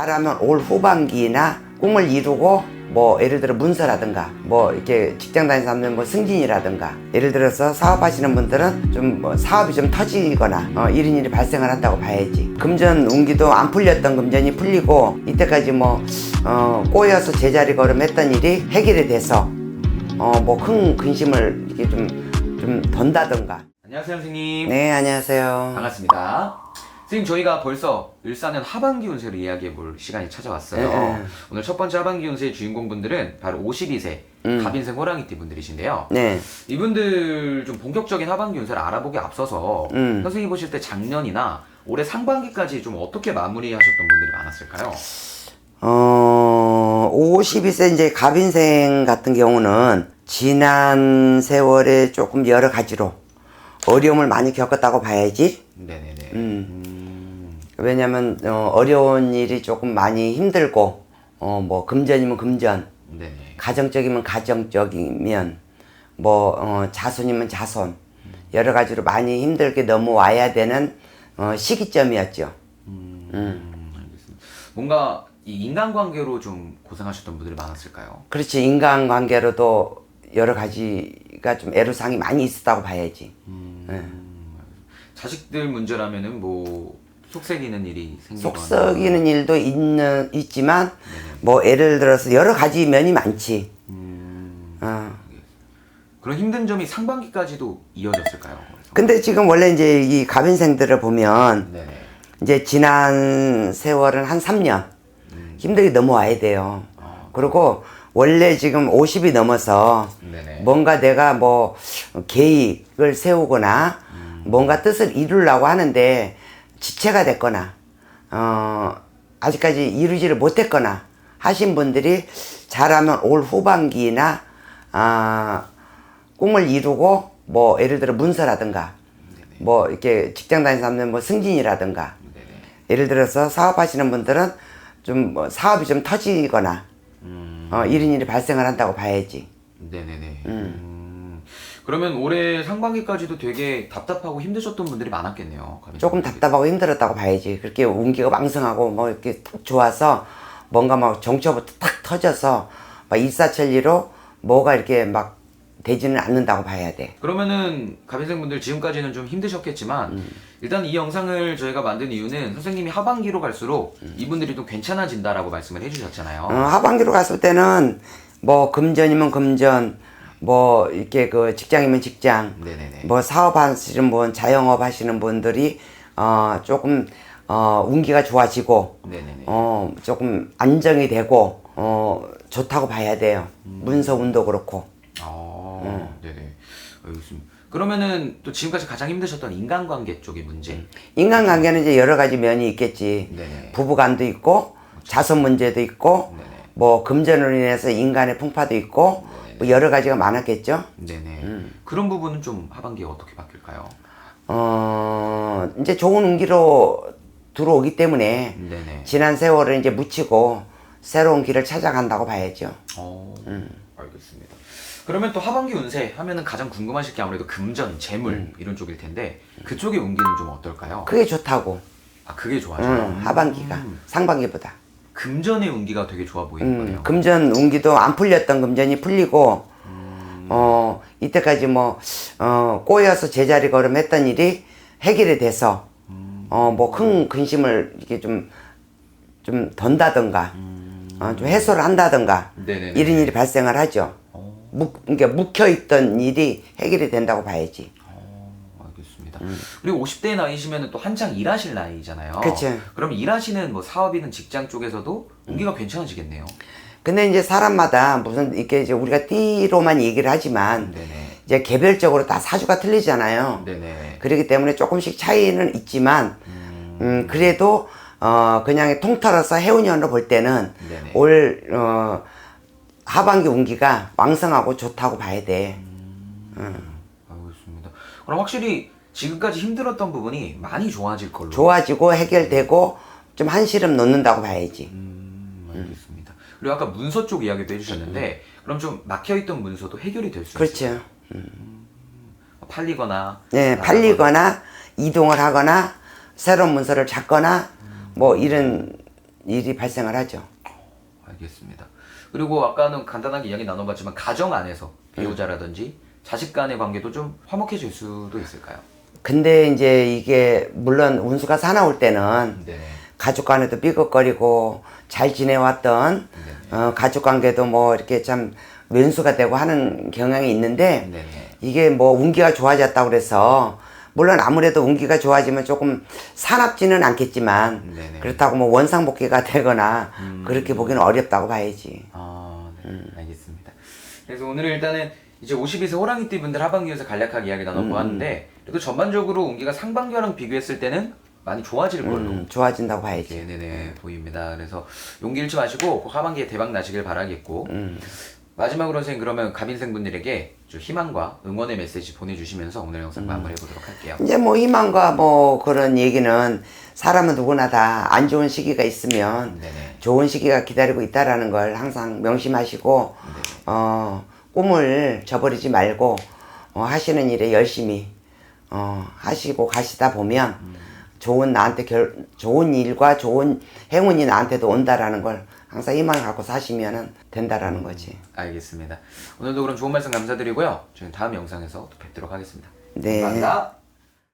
잘하면 올 후반기나 꿈을 이루고 뭐 예를 들어 문서라든가 뭐 이렇게 직장 다니는 사람들 뭐 승진이라든가 예를 들어서 사업하시는 분들은 좀 뭐 사업이 좀 터지거나 이런 일이 발생을 한다고 봐야지. 금전 운기도 안 풀렸던 금전이 풀리고 이때까지 뭐 꼬여서 제자리 걸음했던 일이 해결이 돼서 뭐 큰 근심을 이렇게 좀 던다든가. 안녕하세요, 선생님. 네, 안녕하세요. 반갑습니다. 선생님, 저희가 벌써 을사년 하반기 운세를 이야기해 볼 시간이 찾아왔어요. 네. 오늘 첫 번째 하반기 운세의 주인공분들은 바로 52세 갑인생 호랑이띠 분들이신데요. 네. 이분들 좀 본격적인 하반기 운세를 알아보기 앞서서 선생님이 보실 때 작년이나 올해 상반기까지 좀 어떻게 마무리하셨던 분들이 많았을까요? 52세 이제 갑인생 같은 경우는 지난 세월에 조금 여러 가지로 어려움을 많이 겪었다고 봐야지. 네네네. 왜냐면 어려운 일이 조금 많이 힘들고 뭐 금전이면 금전, 네네. 가정적이면 가정적이면 뭐 자손이면 자손, 여러 가지로 많이 힘들게 넘어와야 되는 시기점이었죠. 알겠습니다. 뭔가 이 인간관계로 좀 고생하셨던 분들이 많았을까요? 그렇지. 인간관계로도 여러 가지가 좀 애로사항이 많이 있었다고 봐야지. 자식들 문제라면은 뭐 속썩이는 일이 생기거나 속썩이는 일도 있지만 뭐 예를 들어서 여러 가지 면이 많지. 그런 힘든 점이 상반기까지도 이어졌을까요? 그래서? 근데 지금 원래 이제 이 갑인생들을 보면 네네. 이제 지난 세월은 한 3년 힘들게 넘어와야 돼요. 그리고 원래 지금 50이 넘어서 네네. 뭔가 내가 뭐 계획을 세우거나 뭔가 뜻을 이루려고 하는데 지체가 됐거나 아직까지 이루지를 못했거나 하신 분들이 잘하면 올 후반기나 꿈을 이루고 뭐 예를 들어 문서라든가 뭐 이렇게 직장 다니는 사람들 뭐 승진이라든가 예를 들어서 사업하시는 분들은 좀 뭐 사업이 좀 터지거나 이런 일이 발생을 한다고 봐야지. 네네네. 그러면 올해 상반기까지도 되게 답답하고 힘드셨던 분들이 많았겠네요. 조금 답답하고 힘들었다고 봐야지. 그렇게 운기가 왕성하고 뭐 이렇게 탁 좋아서 뭔가 막 정처부터 탁 터져서 막 일사천리로 뭐가 이렇게 막 되지는 않는다고 봐야 돼. 그러면은 갑인생분들 지금까지는 좀 힘드셨겠지만 일단 이 영상을 저희가 만든 이유는 선생님이 하반기로 갈수록 이분들이 좀 괜찮아진다라고 말씀을 해주셨잖아요. 하반기로 갔을 때는 뭐 금전이면 금전, 뭐 이렇게 그 직장이면 직장, 네네네. 뭐 사업하시는 분, 자영업 하시는 분들이 조금 운기가 좋아지고 네네네. 조금 안정이 되고 좋다고 봐야 돼요. 문서 운도 그렇고. 네네. 알겠습니다. 그러면은 또 지금까지 가장 힘드셨던 인간관계 쪽의 문제. 인간관계는 이제 여러 가지 면이 있겠지. 네네. 부부간도 있고 자손 문제도 있고 네네. 뭐 금전으로 인해서 인간의 풍파도 있고 뭐 여러 가지가 많았겠죠. 네네. 그런 부분은 좀 하반기에 어떻게 바뀔까요? 이제 좋은 운기로 들어오기 때문에 네네. 지난 세월을 이제 묻히고 새로운 길을 찾아간다고 봐야죠. 알겠습니다. 그러면 또 하반기 운세 하면은 가장 궁금하실 게 아무래도 금전, 재물 이런 쪽일 텐데 그쪽의 운기는 좀 어떨까요? 그게 좋다고. 그게 좋아져요. 하반기가 상반기보다. 금전의 운기가 되게 좋아 보이는 거네요. 금전 운기도 안 풀렸던 금전이 풀리고 이때까지 뭐 꼬여서 제자리 걸음했던 일이 해결이 돼서 뭐 큰 근심을 이렇게 좀 던다든가 좀 해소를 한다든가 네네네. 이런 일이 발생을 하죠. 그러니까 묵혀있던 일이 해결이 된다고 봐야지. 알겠습니다. 그리고 50대 나이시면 또 한창 일하실 나이잖아요. 그치. 그럼 일하시는 뭐 사업이든 직장 쪽에서도 운기가 괜찮아지겠네요. 근데 이제 사람마다 무슨 이렇게 이제 우리가 띠로만 얘기를 하지만 네네. 이제 개별적으로 다 사주가 틀리잖아요. 네네. 그렇기 때문에 조금씩 차이는 있지만 그래도 그냥 통틀어서 해운년으로 볼 때는 네네. 올 하반기 운기가 왕성하고 좋다고 봐야 돼. 알겠습니다. 그럼 확실히 지금까지 힘들었던 부분이 많이 좋아질 걸로. 좋아지고 해결되고 좀 한시름 놓는다고 봐야지. 알겠습니다. 그리고 아까 문서 쪽 이야기도 해주셨는데 그럼 좀 막혀있던 문서도 해결이 될 수 있어요? 그렇죠. 팔리거나 네, 나가거나. 팔리거나 이동을 하거나 새로운 문서를 찾거나 뭐 이런 일이 발생을 하죠. 알겠습니다. 그리고 아까는 간단하게 이야기 나눠봤지만 가정 안에서 배우자라든지 자식 간의 관계도 좀 화목해질 수도 있을까요? 근데 이제 이게 물론 운수가 사나울 때는 네. 가족 간에도 삐걱거리고 잘 지내왔던 가족 관계도 뭐 이렇게 참 왼수가 되고 하는 경향이 있는데 네네. 이게 뭐 운기가 좋아졌다고 그래서 물론 아무래도 운기가 좋아지면 조금 사납지는 않겠지만 네네. 그렇다고 뭐 원상복귀가 되거나 그렇게 보기는 어렵다고 봐야지. 아, 네. 알겠습니다. 그래서 오늘 일단은 이제 52세 호랑이띠 분들 하반기에서 간략하게 이야기 나눠보았는데 그래도 전반적으로 운기가 상반기랑 비교했을 때는 많이 좋아질 걸로 좋아진다고 봐야지. 네네네 보입니다. 그래서 용기 잃지 마시고 꼭 하반기에 대박 나시길 바라겠고 마지막으로 선생님 그러면 갑인생 분들에게 좀 희망과 응원의 메시지 보내주시면서 오늘 영상 마무리해 보도록 할게요. 이제 뭐 희망과 뭐 그런 얘기는 사람은 누구나 다 안 좋은 시기가 있으면 네네. 좋은 시기가 기다리고 있다라는 걸 항상 명심하시고 꿈을 저버리지 말고 하시는 일에 열심히 하시고 가시다 보면 좋은 나한테 좋은 일과 좋은 행운이 나한테도 온다라는 걸 항상 희망을 갖고 사시면 된다라는 거지. 알겠습니다. 오늘도 그럼 좋은 말씀 감사드리고요. 저희는 다음 영상에서 또 뵙도록 하겠습니다. 네. 감사합니다.